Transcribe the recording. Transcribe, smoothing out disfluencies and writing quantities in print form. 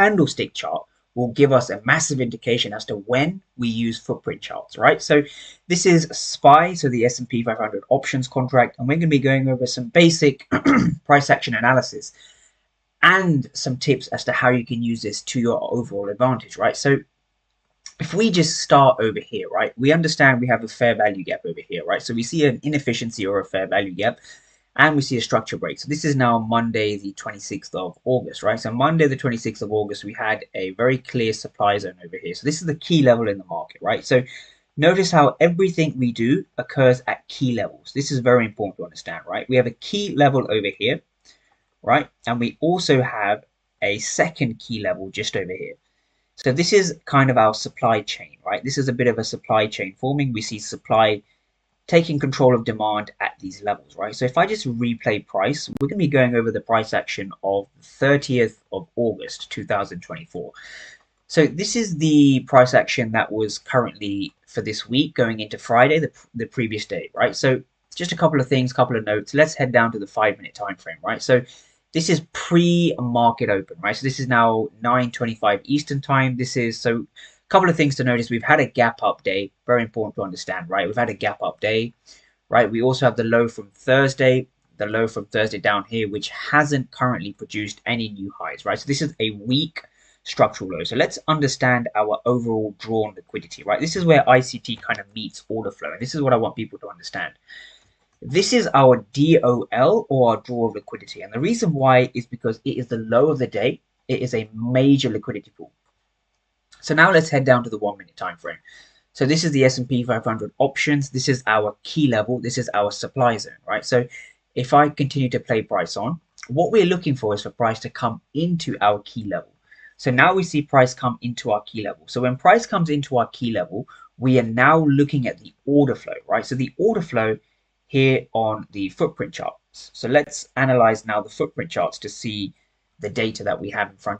candlestick chart will give us a massive indication as to when we use footprint charts, right? So this is SPY, so the S&P 500 options contract, and we're going to be going over some basic price action analysis and some tips as to how you can use this to your overall advantage, right? So if we just start over here, right, we understand we have a fair value gap over here, right? So we see an inefficiency or a fair value gap, and we see a structure break. So this is now Monday, the 26th of August, right? So Monday, the 26th of August, we had a very clear supply zone over here. So this is the key level in the market, right? So notice how everything we do occurs at key levels. This is very important to understand, right? We have a key level over here, right? And we also have a second key level just over here. So this is kind of our supply chain, right? This is a bit of a supply chain forming. We see supply taking control of demand at these levels, right? So if I just replay price, we're going to be going over the price action of 30th of August 2024. So this is the price action that was currently for this week going into Friday, the previous day, right? So just a couple of things, couple of notes. Let's head down to the 5-minute time frame, right? So this is pre-market open, right? So this is now 9:25 Eastern time. This is so a couple of things to notice. We've had a gap up day, very important to understand, right? We've had a gap up day, right? We also have the low from Thursday, down here, which hasn't currently produced any new highs, right? So this is a weak structural low. So let's understand our overall drawn liquidity, right? This is where ICT kind of meets order flow, and this is what I want people to understand. This is our DOL, or our draw of liquidity. And the reason why is because it is the low of the day. It is a major liquidity pool. So now let's head down to the 1-minute time frame. So this is the S&P 500 options. This is our key level. This is our supply zone, right? So if I continue to play price on, what we're looking for is for price to come into our key level. So now we see price come into our key level. So when price comes into our key level, we are now looking at the order flow, right? So the order flow here on the footprint charts. So let's analyze now the footprint charts to see the data that we have in front